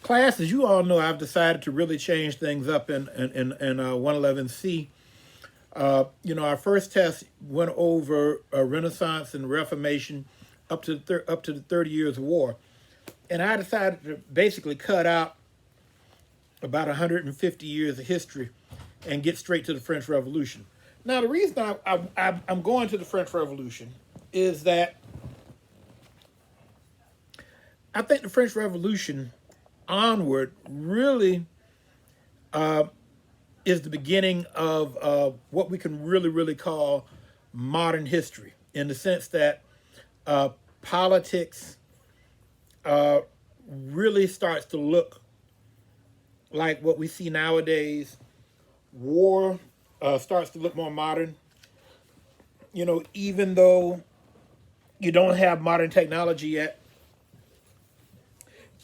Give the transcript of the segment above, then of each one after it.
Class, as you all know, I've decided to really change things up in 111C. Our first test went over Renaissance and Reformation up to the 30 Years of War, and I decided to basically cut out about 150 years of history and get straight to the French Revolution. Now, the reason I'm going to the French Revolution is that I think the French Revolution onward really is the beginning of what we can really call modern history, in the sense that uh, politics really starts to look like what we see nowadays. War starts to look more modern. Even though you don't have modern technology yet.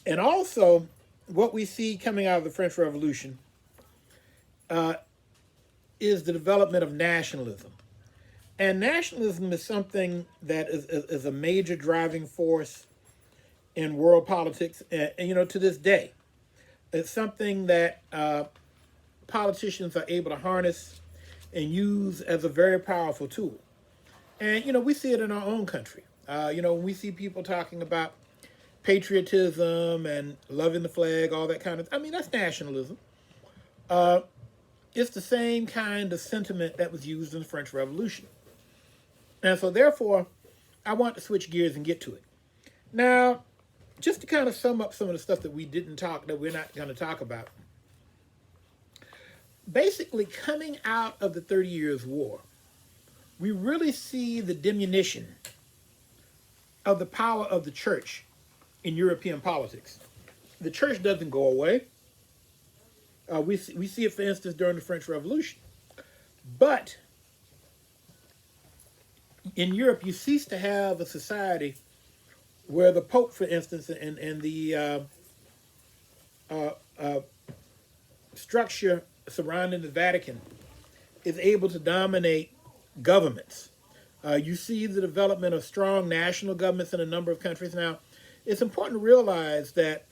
And also, what we see coming out of the French Revolution is the development of nationalism. And nationalism is something that is a major driving force in world politics, and to this day. It's something that politicians are able to harness and use as a very powerful tool. And, we see it in our own country. When we see people talking about patriotism and loving the flag, all that kind of, that's nationalism. Uh, it's the same kind of sentiment that was used in the French Revolution. And so, therefore, I want to switch gears and get to it. Now, just to kind of sum up some of the stuff that we're not going to talk about. Basically, coming out of the 30 Years' War, we really see the diminution of the power of the church in European politics. The church doesn't go away. We see it, for instance, during the French Revolution. But in Europe, you cease to have a society where the Pope, for instance, and the structure surrounding the Vatican is able to dominate governments. You see the development of strong national governments in a number of countries. Now, it's important to realize that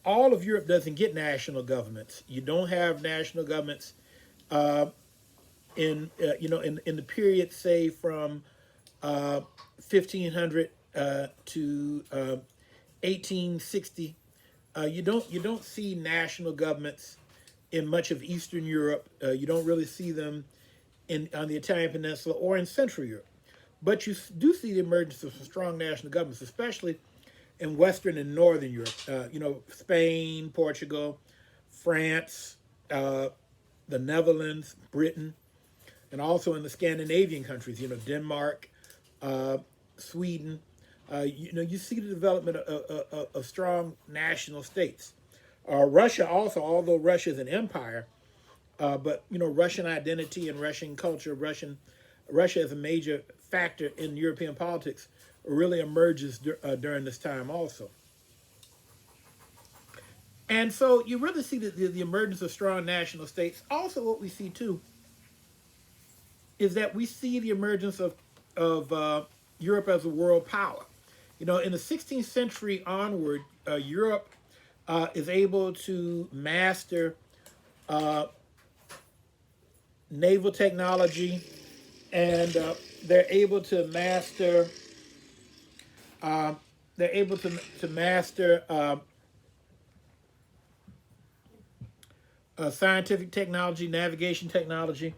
all of Europe doesn't get national governments. You don't have national governments in the period, say, from 1500 to 1860. You don't see national governments in much of Eastern Europe. You don't really see them on the Italian Peninsula or in Central Europe. But you do see the emergence of some strong national governments, especially in Western and Northern Europe. Spain, Portugal, France, the Netherlands, Britain, and also in the Scandinavian countries. Denmark, Sweden. You see the development of strong national states. Russia also, although Russia is an empire, but Russian identity and Russian culture, Russia as a major factor in European politics really emerges during this time also. And so you really see the emergence of strong national states. Also, what we see too is that we see the emergence of Europe as a world power. In the 16th century onward, Europe is able to master naval technology, and they're able to master scientific technology, navigation technology,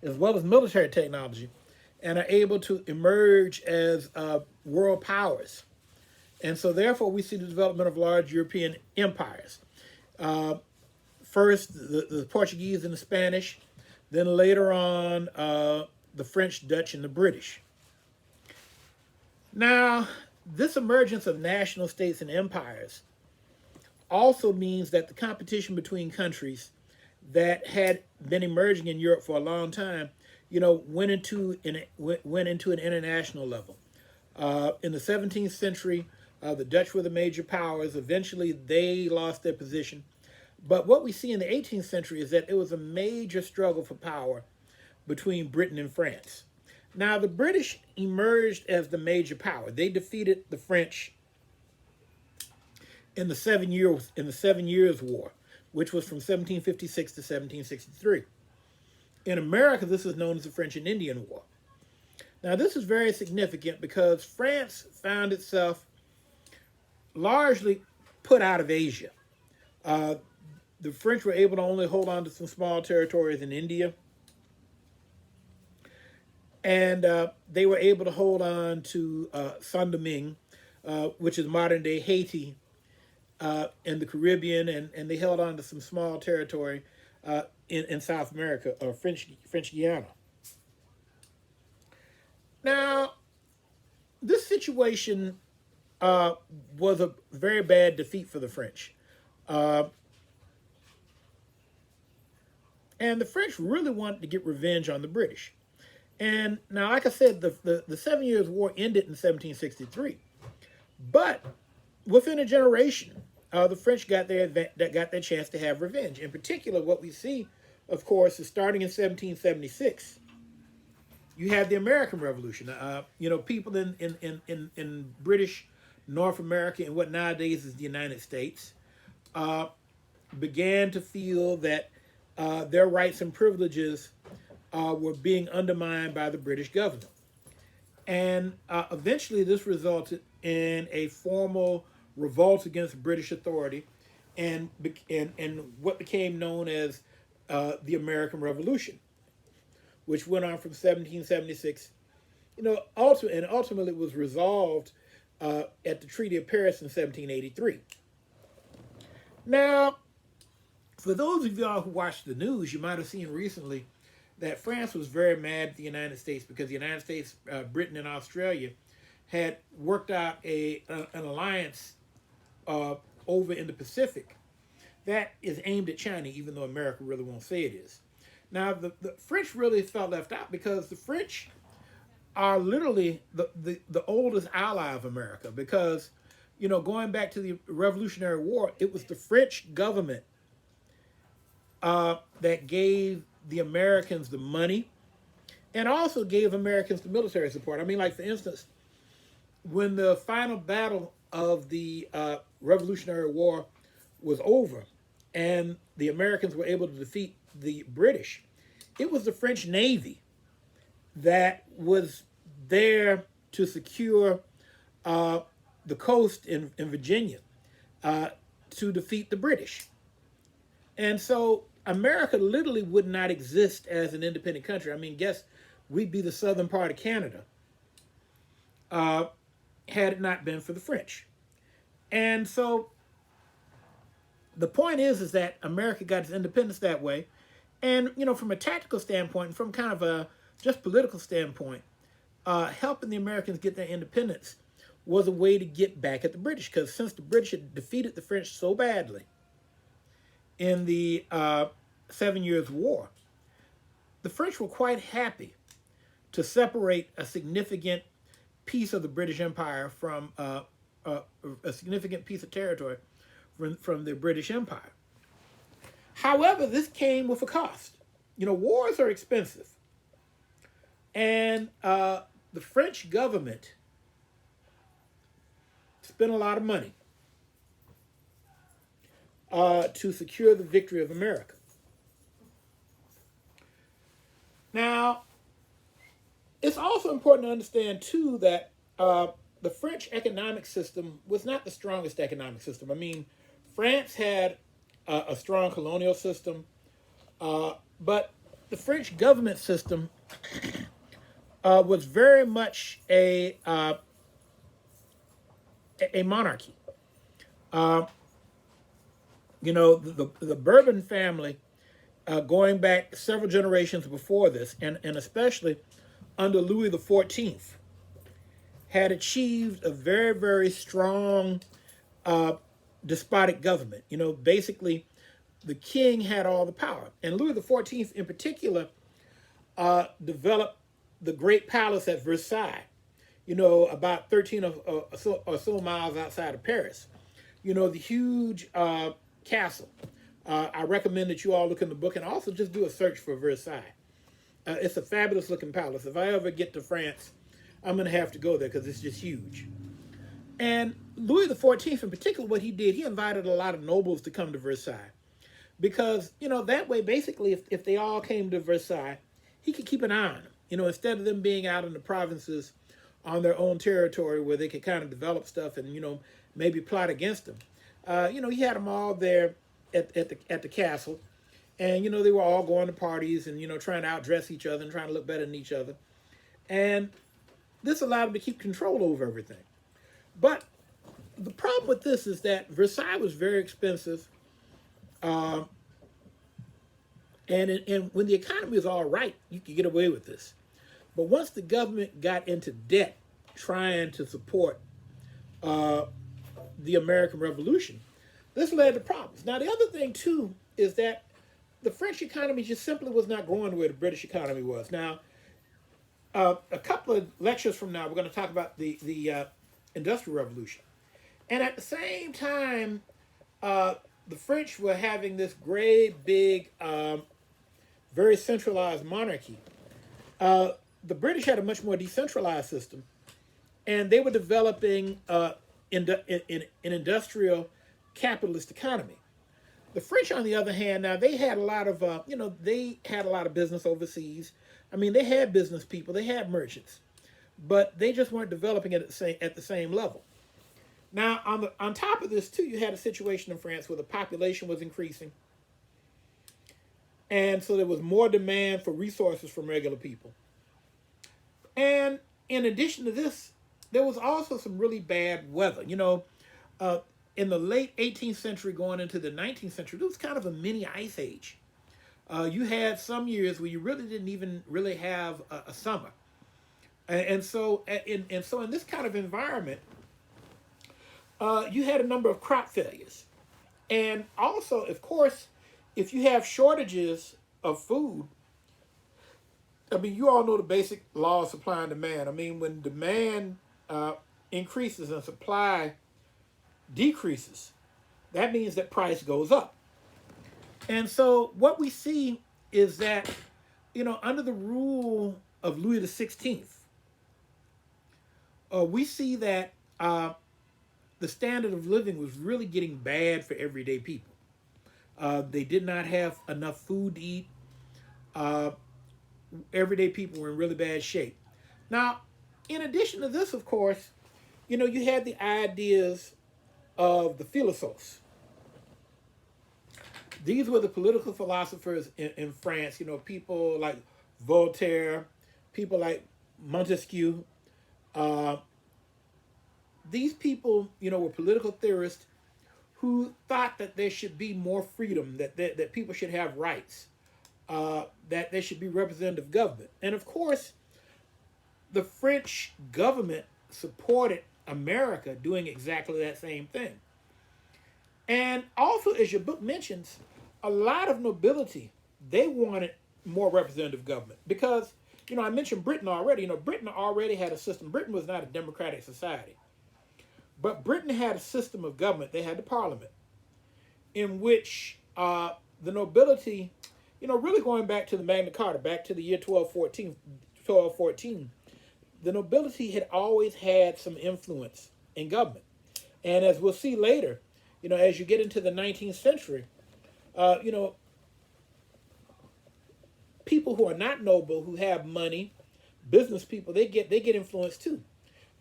as well as military technology, and are able to emerge as world powers. And so, therefore, we see the development of large European empires. Uh, First, the Portuguese and the Spanish, then later on, the French, Dutch, and the British. Now, this emergence of national states and empires also means that the competition between countries that had been emerging in Europe for a long time, went into an international level. In the 17th century, the Dutch were the major powers. Eventually, they lost their position. But what we see in the 18th century is that it was a major struggle for power between Britain and France. Now, the British emerged as the major power. They defeated the French in the 7 Years' War, which was from 1756 to 1763. In America, this is known as the French and Indian War. Now, this is very significant because France found itself largely put out of Asia. Uh, the French were able to only hold on to some small territories in India, and they were able to hold on to Saint-Domingue, which is modern-day Haiti, in the Caribbean, and they held on to some small territory in South America, or French Guiana. Now, this situation was a very bad defeat for the French. And the French really wanted to get revenge on the British. And now, like I said, the 7 Years' War ended in 1763. But within a generation, the French got their chance to have revenge. In particular, what we see, of course, is starting in 1776. You have the American Revolution. People in British North America and what nowadays is the United States began to feel that their rights and privileges were being undermined by the British government. And eventually this resulted in a formal revolt against British authority and what became known as the American Revolution, which went on from 1776, ultimately was resolved at the Treaty of Paris in 1783. Now, for those of y'all who watch the news, you might have seen recently that France was very mad at the United States because the United States, Britain, and Australia had worked out an alliance over in the Pacific that is aimed at China, even though America really won't say it is. Now, the French really felt left out because the French are literally the oldest ally of America because, going back to the Revolutionary War, it was the French government that gave the Americans the money and also gave Americans the military support. I mean, like, for instance, when the final battle of the Revolutionary War was over and the Americans were able to defeat the British, it was the French Navy that was there to secure the coast in Virginia to defeat the British. And so America literally would not exist as an independent country. I mean, guess we'd be the southern part of Canada had it not been for the French. And so the point is that America got its independence that way. And, from a tactical standpoint, and from kind of a just political standpoint, helping the Americans get their independence was a way to get back at the British. Because since the British had defeated the French so badly in the 7 Years' War, the French were quite happy to separate a significant piece of the British Empire from a significant piece of territory from the British Empire. However, this came with a cost. Wars are expensive. And the French government spent a lot of money to secure the victory of America. Now, it's also important to understand, too, that the French economic system was not the strongest economic system. I mean, France had a strong colonial system, but the French government system was very much a monarchy. The Bourbon family, going back several generations before this, and especially under Louis XIV, had achieved a very, very strong despotic government. Basically, the king had all the power. And Louis XIV, in particular, developed the Great Palace at Versailles, about 13 or so miles outside of Paris. The huge castle. I recommend that you all look in the book and also just do a search for Versailles. It's a fabulous looking palace. If I ever get to France, I'm going to have to go there because it's just huge. And Louis XIV, in particular, what he did, he invited a lot of nobles to come to Versailles because, that way, basically, if they all came to Versailles, he could keep an eye on them. Instead of them being out in the provinces on their own territory where they could kind of develop stuff and, maybe plot against them. He had them all there at the castle. And, they were all going to parties and, trying to outdress each other and trying to look better than each other. And this allowed them to keep control over everything. But the problem with this is that Versailles was very expensive. And when the economy was all right, you could get away with this. But once the government got into debt trying to support the American Revolution, this led to problems. Now, the other thing, too, is that the French economy just simply was not going the way the British economy was. Now, a couple of lectures from now, we're going to talk about the Industrial Revolution. And at the same time, the French were having this great, big, very centralized monarchy. The British had a much more decentralized system, and they were developing an industrial capitalist economy. The French, on the other hand, now they had a lot of, they had a lot of business overseas. I mean, they had business people, they had merchants, but they just weren't developing it at the same level. Now, on top of this, too, you had a situation in France where the population was increasing, and so there was more demand for resources from regular people. And in addition to this, there was also some really bad weather. In the late 18th century going into the 19th century, it was kind of a mini ice age. You had some years where you really didn't even really have a summer. And so in this kind of environment, you had a number of crop failures. And also, of course, if you have shortages of food, I mean, you all know the basic law of supply and demand. I mean, when demand increases and supply decreases, that means that price goes up. And so what we see is that, under the rule of Louis XVI, we see that the standard of living was really getting bad for everyday people. They did not have enough food to eat. Everyday people were in really bad shape. Now, in addition to this, of course, you had the ideas of the philosophes. These were the political philosophers in France, people like Voltaire, people like Montesquieu. These people, were political theorists who thought that there should be more freedom, that people should have rights, that there should be representative government. And of course, the French government supported America doing exactly that same thing. And also, as your book mentions, a lot of nobility, they wanted more representative government because, I mentioned Britain already. Britain already had a system. Britain was not a democratic society. But Britain had a system of government. They had the parliament in which the nobility, really going back to the Magna Carta, back to the year 1214, the nobility had always had some influence in government. And as we'll see later, as you get into the 19th century, people who are not noble, who have money, business people, they get influence too.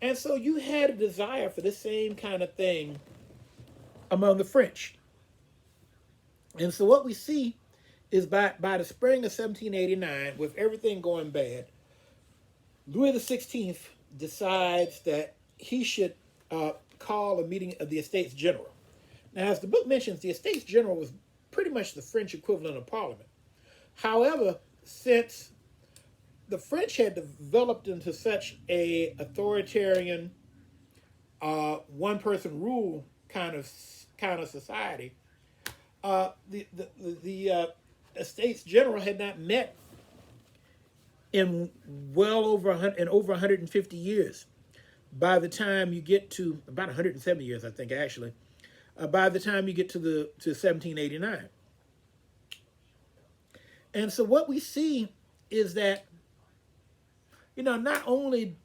And so you had a desire for the same kind of thing among the French. And so what we see is by the spring of 1789, with everything going bad, Louis XVI decides that he should call a meeting of the Estates General. Now, as the book mentions, the Estates General was pretty much the French equivalent of Parliament. However, since the French had developed into such a authoritarian, one-person rule kind of society, the Estates General had not met in over 150 years. By the time you get to about 170 years, I think actually, by the time you get to 1789. And so what we see is that, not only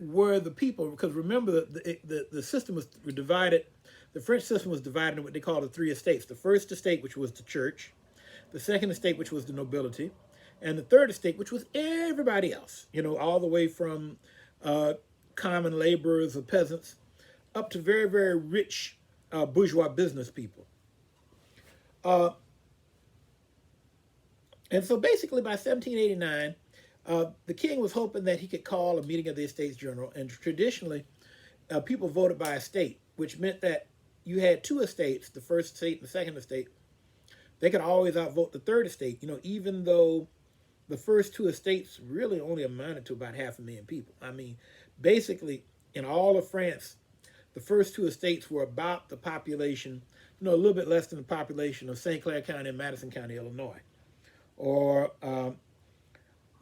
were the people, because remember the system was divided. The French system was divided into what they call the three estates. The first estate, which was the church, the second estate, which was the nobility, and the third estate, which was everybody else. All the way from common laborers or peasants up to very, very rich bourgeois business people. And so basically by 1789, the king was hoping that he could call a meeting of the Estates General, and traditionally, people voted by estate, which meant that you had two estates, the first estate and the second estate. They could always outvote the third estate, even though the first two estates really only amounted to about 500,000 people. I mean, basically, in all of France, the first two estates were about the population, a little bit less than the population of St. Clair County and Madison County, Illinois, or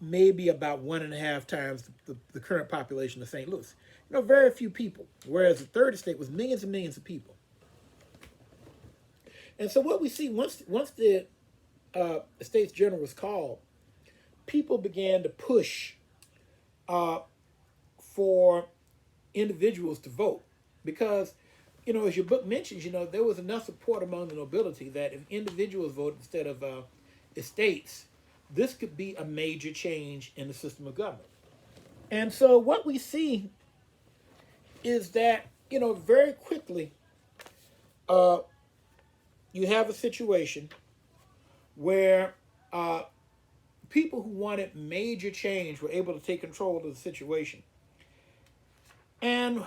maybe about 1.5 times the current population of St. Louis. Very few people, whereas the third estate was millions and millions of people. And so what we see, once the Estates General was called, people began to push for individuals to vote. Because, as your book mentions, there was enough support among the nobility that if individuals voted instead of estates, this could be a major change in the system of government. And so what we see is that, very quickly, you have a situation where people who wanted major change were able to take control of the situation. And,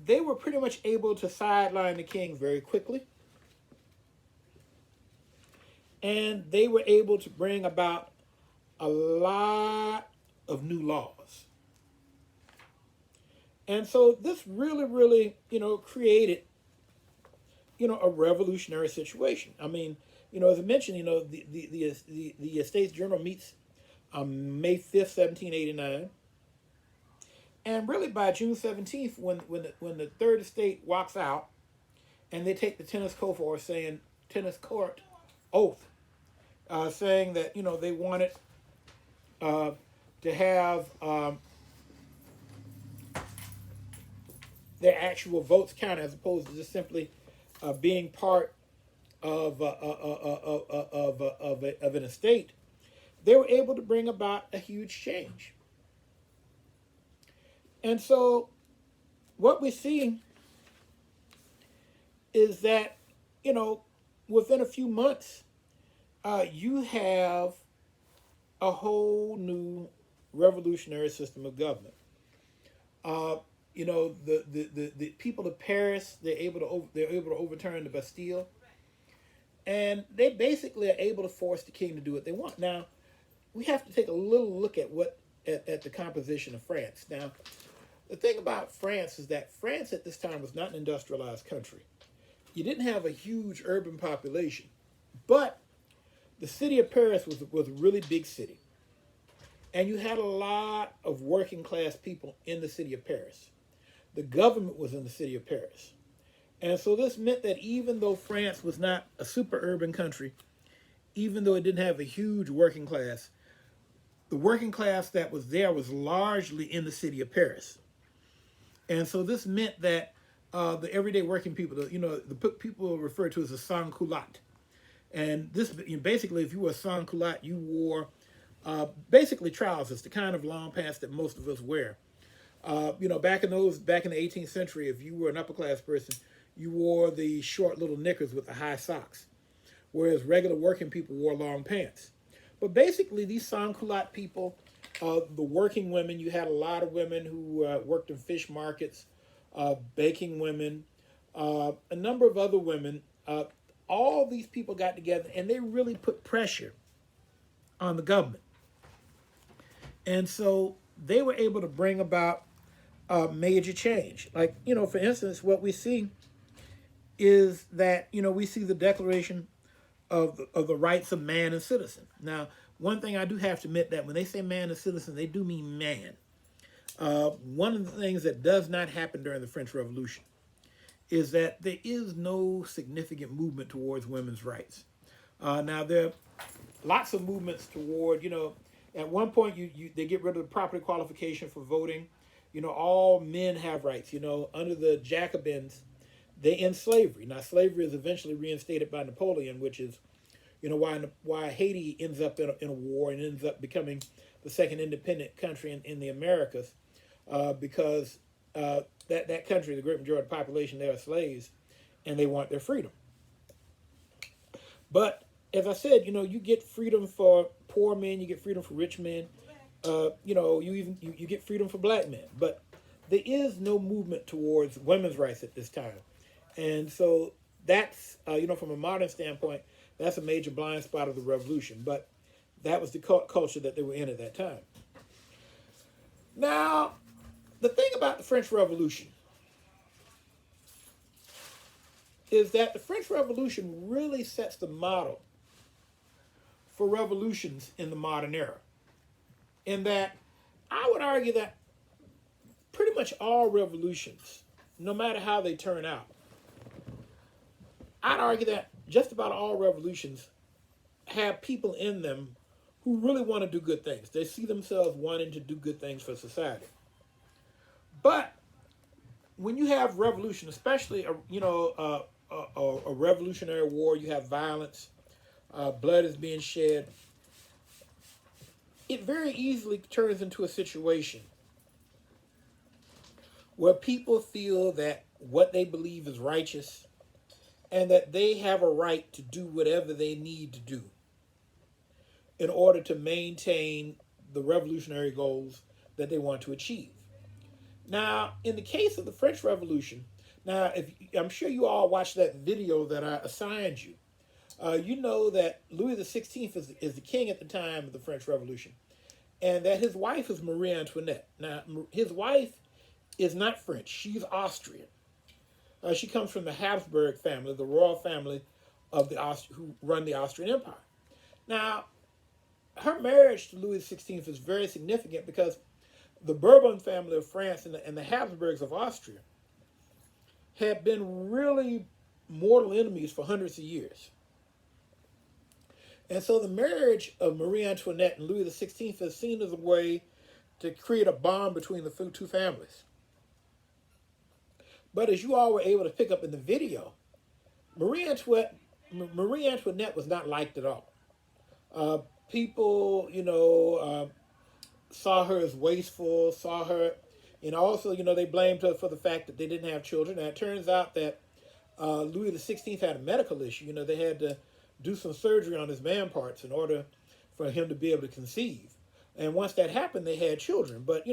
they were pretty much able to sideline the king very quickly. And they were able to bring about a lot of new laws. And so this really, really, created, a revolutionary situation. I mean, as I mentioned, the Estates General meets on May 5th, 1789. And really by June 17th, when the third estate walks out and they take the tennis court oath, saying that, they wanted to have their actual votes counted as opposed to just simply being part of an estate, they were able to bring about a huge change. And so what we see is that, within a few months, you have a whole new revolutionary system of government. The people of Paris, they're able to overturn the Bastille, and they basically are able to force the king to do what they want. Now, we have to take a little look at at the composition of France. Now, the thing about France is that France at this time was not an industrialized country. You didn't have a huge urban population, but the city of Paris was a really big city. And you had a lot of working class people in the city of Paris. The government was in the city of Paris. And so this meant that even though France was not a super urban country, even though it didn't have a huge working class, the working class that was there was largely in the city of Paris. And so this meant that the everyday working people, the people referred to as a sans-culotte. And this, basically, if you were a sans-culotte, you wore basically trousers, the kind of long pants that most of us wear. Back in the 18th century, if you were an upper class person, you wore the short little knickers with the high socks, whereas regular working people wore long pants. But basically, these sans-culotte people, the working women, you had a lot of women who worked in fish markets, baking women, a number of other women. All these people got together and they really put pressure on the government. And so they were able to bring about major change. Like, for instance, what we see is that, we see the Declaration of the rights of man and citizen. Now, one thing I do have to admit that when they say man and citizen, they do mean man. One of the things that does not happen during the French Revolution is that there is no significant movement towards women's rights. Now, there are lots of movements toward, at one point they get rid of the property qualification for voting. all men have rights. Under the Jacobins, they end slavery. Now, slavery is eventually reinstated by Napoleon, which is, why Haiti ends up in a war and ends up becoming the second independent country in the Americas, because that country, the great majority of the population, they are slaves, and they want their freedom. But as I said, you get freedom for poor men, you get freedom for rich men, you get freedom for black men. But there is no movement towards women's rights at this time, and so that's from a modern standpoint, that's a major blind spot of the revolution. But that was the culture that they were in at that time. Now, the thing about the French Revolution is that the French Revolution really sets the model for revolutions in the modern era. In that, I would argue that pretty much all revolutions, no matter how they turn out, I'd argue that just about all revolutions have people in them who really want to do good things. They see themselves wanting to do good things for society. But when you have revolution, especially a revolutionary war, you have violence, blood is being shed. It very easily turns into a situation where people feel that what they believe is righteous and that they have a right to do whatever they need to do in order to maintain the revolutionary goals that they want to achieve. Now, in the case of the French Revolution, I'm sure you all watched that video that I assigned you. You know that Louis XVI is the king at the time of the French Revolution, and that his wife is Marie Antoinette. Now, his wife is not French. She's Austrian. She comes from the Habsburg family, the royal family of who run the Austrian Empire. Now, her marriage to Louis XVI is very significant because the Bourbon family of France and the Habsburgs of Austria had been really mortal enemies for hundreds of years. And so the marriage of Marie Antoinette and Louis XVI is seen as a way to create a bond between the two families. But as you all were able to pick up in the video, Marie Antoinette was not liked at all. People, saw her as wasteful, saw her, and also, they blamed her for the fact that they didn't have children. And it turns out that Louis XVI had a medical issue. They had to do some surgery on his man parts in order for him to be able to conceive. And once that happened, they had children. But,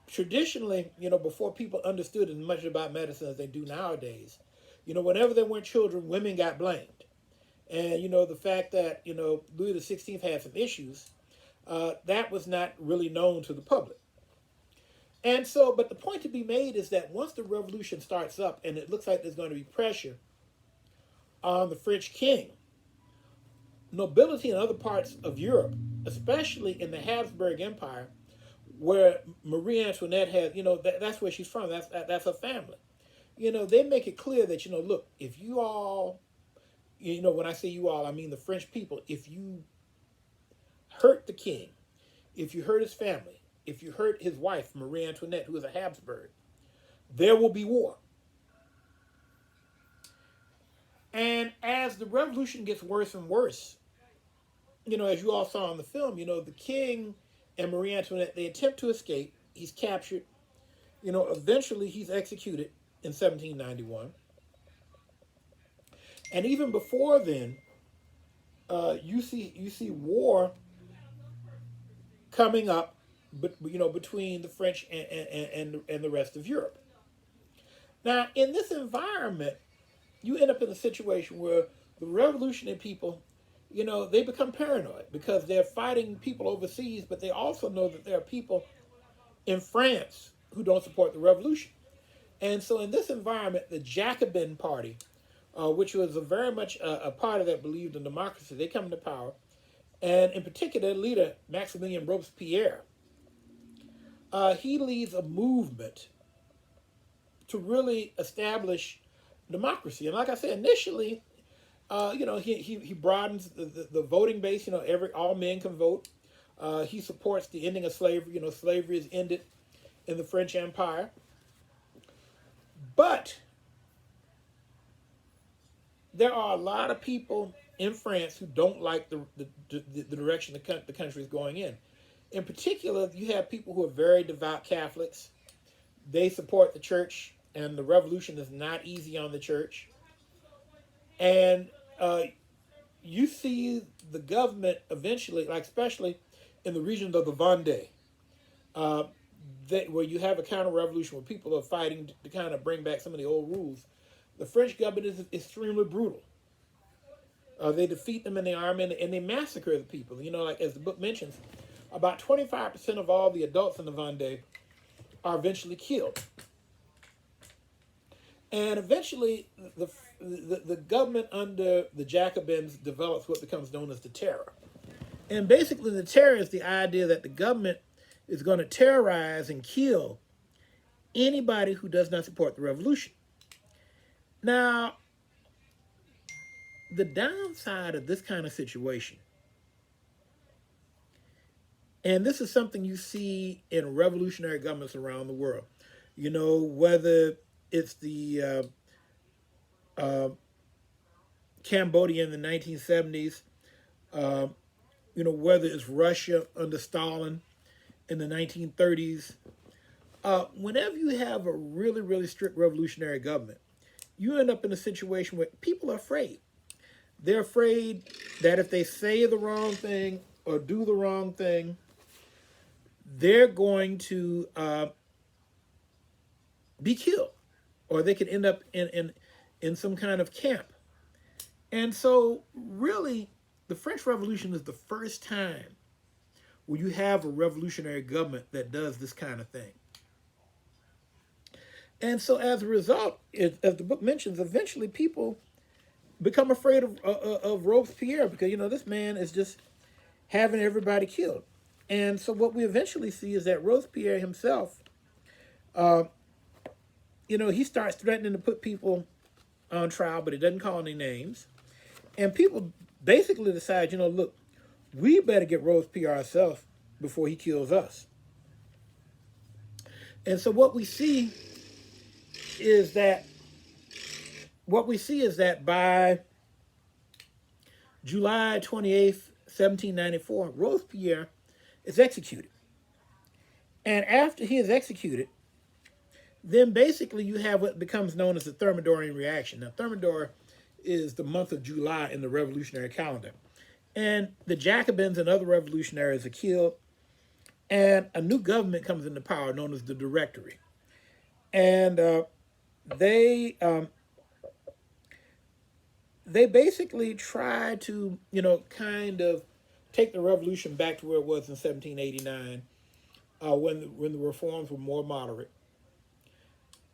traditionally, before people understood as much about medicine as they do nowadays, whenever there weren't children, women got blamed. And, the fact that, Louis XVI had some issues, that was not really known to the public. And so, but the point to be made is that once the revolution starts up and it looks like there's going to be pressure on the French king, nobility in other parts of Europe, especially in the Habsburg Empire, where Marie Antoinette has, that's where she's from, that's her family. They make it clear that, look, if you all, when I say you all, I mean the French people, if you hurt the king, if you hurt his family, if you hurt his wife, Marie Antoinette, who is a Habsburg, there will be war. And as the revolution gets worse and worse, as you all saw in the film, the king and Marie Antoinette, they attempt to escape. He's captured. Eventually he's executed in 1791. And even before then, you see war coming up, but between the French and the rest of Europe. Now, in this environment, you end up in a situation where the revolutionary people, they become paranoid because they're fighting people overseas, but they also know that there are people in France who don't support the revolution. And so in this environment, the Jacobin Party, which was very much a party that believed in democracy, they come into power. And in particular, their leader, Maximilien Robespierre, he leads a movement to really establish democracy. And like I said, initially, he broadens the voting base. All men can vote. He supports the ending of slavery. Slavery is ended in the French Empire. But there are a lot of people in France who don't like the direction the country is going in. In particular, you have people who are very devout Catholics. They support the church, and the revolution is not easy on the church. And you see the government eventually, like especially in the region of the Vendée, where you have a counter-revolution where people are fighting to kind of bring back some of the old rules. The French government is extremely brutal. They defeat them in the army and they massacre the people. You know, like as the book mentions, about 25% of all the adults in the Vendée are eventually killed. And eventually, the government under the Jacobins develops what becomes known as the terror. And basically, the terror is the idea that the government is going to terrorize and kill anybody who does not support the revolution. Now, the downside of this kind of situation, and this is something you see in revolutionary governments around the world, you know, whether it's the Cambodia in the 1970s, you know, whether it's Russia under Stalin in the 1930s, whenever you have a really, really strict revolutionary government, you end up in a situation where people are afraid. They're afraid that if they say the wrong thing or do the wrong thing, they're going to be killed, or they could end up in some kind of camp. And so, really, the French Revolution is the first time where you have a revolutionary government that does this kind of thing. And so, as a result, as the book mentions, eventually people become afraid of Robespierre because, you know, this man is just having everybody killed. And so what we eventually see is that Robespierre himself, you know, he starts threatening to put people on trial, but he doesn't call any names. And people basically decide, you know, look, we better get Robespierre ourselves before he kills us. And so what we see is that by July 28th, 1794, Robespierre is executed. And after he is executed, then basically you have what becomes known as the Thermidorian reaction. Now, Thermidor is the month of July in the revolutionary calendar. And the Jacobins and other revolutionaries are killed, and a new government comes into power known as the Directory. And they basically try to, you know, kind of take the revolution back to where it was in 1789, when the reforms were more moderate.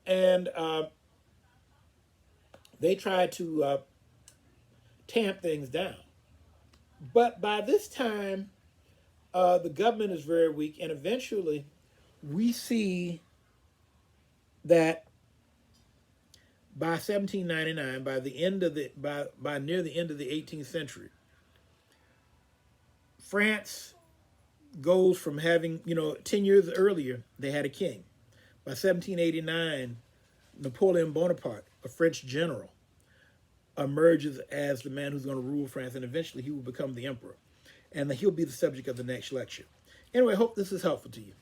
And they try to tamp things down. But by this time, the government is very weak, and eventually we see that by 1799, by near the end of the 18th century, France goes from having, you know, 10 years earlier, they had a king. By 1789, Napoleon Bonaparte, a French general, emerges as the man who's going to rule France, and eventually he will become the emperor. And he'll be the subject of the next lecture. Anyway, I hope this is helpful to you.